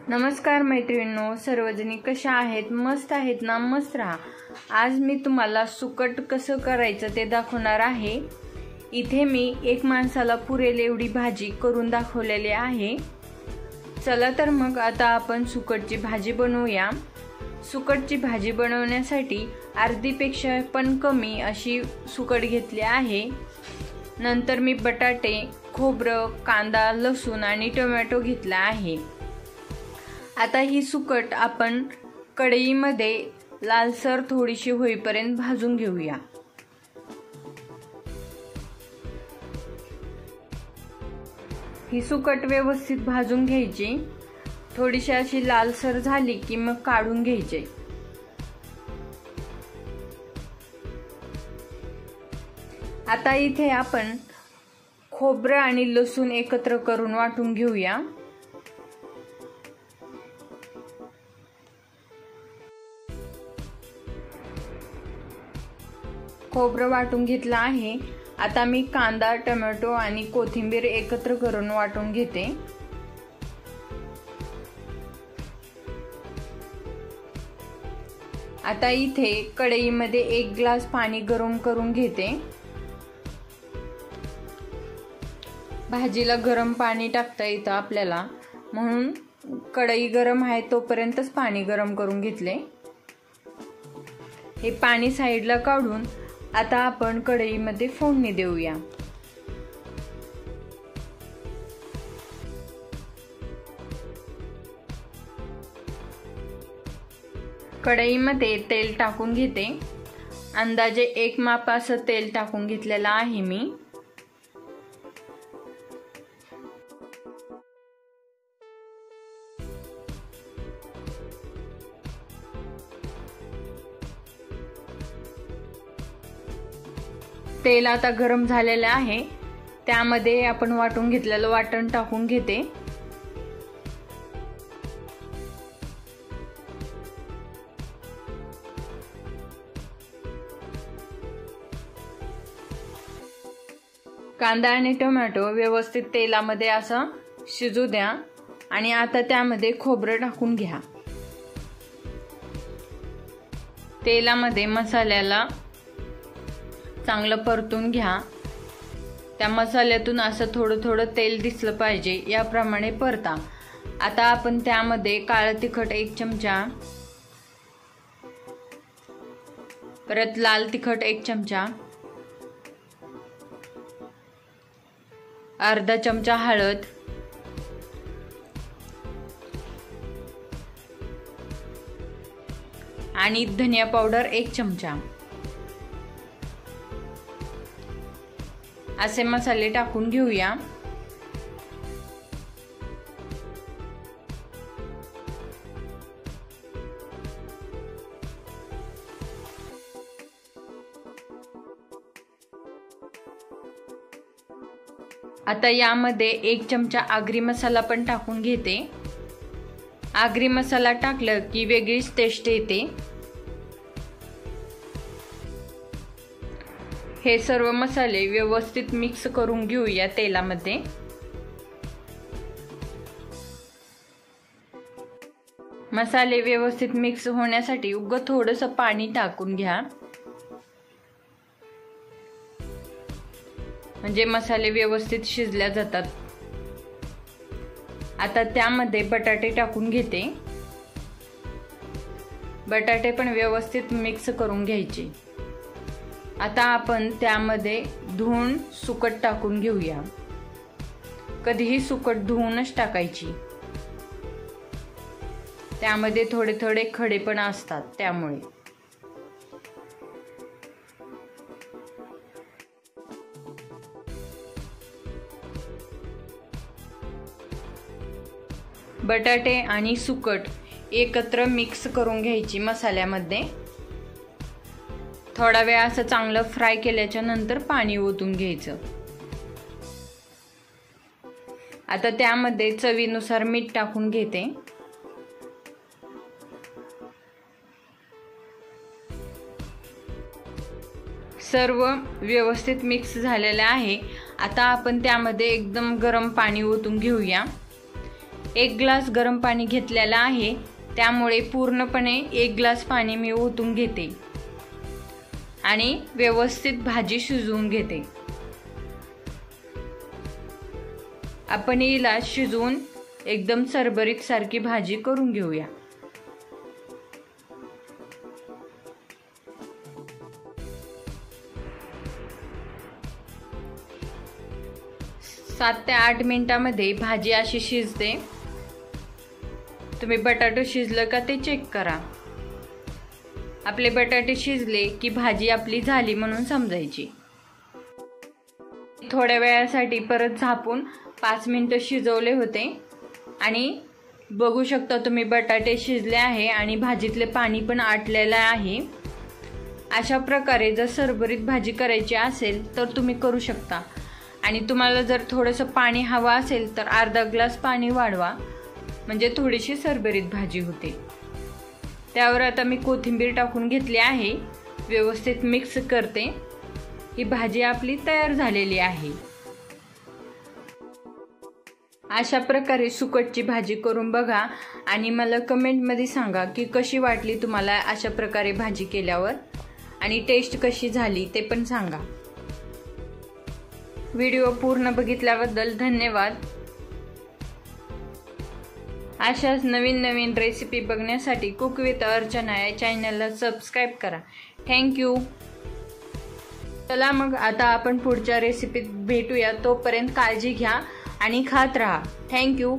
नमस्कार मैत्रिणींनो, सर्वजणी कशा आहेत? मस्त आहेत ना? मस्त राहा। आज मी तुम्हाला सुकट कसं करायचं ते दाखवणार आहे। इथे मी एक माणसाला पुरेल एवढी भाजी करून दाखवलेली आहे। चला तर मग आता आपण सुकटची भाजी बनवूया। सुकटची भाजी बनवण्यासाठी अर्धीपेक्षा पण कमी अशी सुकट घेतली आहे। नंतर मी बटाटे, खोबरं, कांदा, लसूण आणि टोमॅटो घेतला आहे। आता ही सुकट आपण कढईमध्ये लालसर थोडीशी होईपर्यंत भाजून घेऊया। ही सुकट व्यवस्थित भाजून घ्यायची। थोडीशी अशी लालसर झाली की मग काढून घ्यायचे। आता इथे आपण खोबरं आणि लसूण एकत्र करून वाटून घेऊया। खोबरं वाटून घेतलं आहे। आता मी कांदा, टोमॅटो आणि कोथिंबीर एकत्र करून वाटून घेते। आता इथे कढईमध्ये 1 ग्लास पाणी गरम करून घेते। भाजीला गरम पाणी टाकता येतं आपल्याला, म्हणून कढई गरम आहे तोपर्यंतच पाणी गरम करून घेतले। हे पाणी साईडला काढून आता आपण कढईमध्ये फोडणी देऊया। कढईमध्ये तेल टाकून घेते। अंदाजे 1 माप असं तेल टाकून घेतलेलं आहे मी। तेल आता गरम झालेले आहे। त्यामध्ये आपण वाटून घेतलेलं वाटण टाकून घेते। कांदा आणि टोमॅटो व्यवस्थित तेलामध्ये असं शिजू द्या आणि आता त्यामध्ये खोबरं टाकून घ्या। तेलामध्ये मसाल्याला चांगलं परतून घ्या। त्या मसाल्यातून असं थोडं थोडं तेल दिसलं पाहिजे, याप्रमाणे परता। आता आपण त्यामध्ये काळं तिखट 1 चमचा, परत लाल तिखट 1 चमचा, अर्धा चमचा हळद, आणि धनिया पावडर 1 चमचा असे मसाले टाकून घेऊया। आता यामध्ये 1 चमचा आगरी मसाला पण टाकून घेते। आगरी मसाला टाकलं की वेगळीच टेस्ट येते। हे सर्व मसाले व्यवस्थित मिक्स करून घेऊया तेलामध्ये। मसाले व्यवस्थित मिक्स होण्यासाठी उगाच थोडंसं पाणी टाकून घ्या, म्हणजे मसाले व्यवस्थित शिजल्या जातात। आता त्यामध्ये बटाटे टाकून घेते। बटाटे पण व्यवस्थित मिक्स करून घ्यायचे। आता आपण त्यामध्ये धुवून सुकट टाकून घेऊया। कधीही सुकट धुवूनच टाकायची, त्यामध्ये थोडे थोडे खडे पण असतात त्यामुळे। बटाटे आणि सुकट एकत्र मिक्स करून घ्यायची मसाल्यामध्ये। थोडा वेळ असं चांगलं फ्राय केल्याच्या नंतर पाणी ओतून घ्यायचं। आता त्यामध्ये चवीनुसार मीठ टाकून घेते। सर्व व्यवस्थित मिक्स झालेले आहे। आता आपण त्यामध्ये एकदम गरम पाणी ओतून घेऊया। 1 ग्लास गरम पाणी घेतलेलं आहे, त्यामुळे पूर्णपणे 1 ग्लास पाणी मी ओतून घेते आणि व्यवस्थित भाजी शिजवून घेते। आपण हिला शिजवून एकदम सरबरीत सारखी भाजी करून घेऊया। सात ते 8 मिनिटांमध्ये भाजी अशी शिजते। तुम्ही बटाटे शिजलं का ते चेक करा। आपले बटाटे शिजले की भाजी आपली झाली म्हणून समजायची। थोड्या वेळासाठी परत झाकून 5 मिनिटं शिजवले होते आणि बघू शकता तुम्ही बटाटे शिजले आहे आणि भाजीतले पाणी पण आटलेलं आहे। अशा प्रकारे जर सरबरीत भाजी करायची असेल तर तुम्ही करू शकता आणि तुम्हाला जर थोडंसं पाणी हवं असेल तर अर्धा ग्लास पाणी वाढवा, म्हणजे थोडीशी सरबरीत भाजी होते। त्यावर आता मी कोथिंबीर टाकून घेतली आहे, व्यवस्थित मिक्स करते। ही भाजी आपली तयार झालेली आहे। अशा प्रकारे सुकटची भाजी करून बघा आणि मला कमेंटमध्ये सांगा की कशी वाटली तुम्हाला अशा प्रकारे भाजी केल्यावर आणि टेस्ट कशी झाली ते पण सांगा। व्हिडिओ पूर्ण बघितल्याबद्दल धन्यवाद। अशाच नवीन रेसिपी बघण्यासाठी कुक विथ अर्चना या चॅनलला सबस्क्राईब करा। थँक्यू। चला मग आता आपण पुढच्या रेसिपीत भेटूया। तोपर्यंत काळजी घ्या आणि खात राहा। थँक्यू।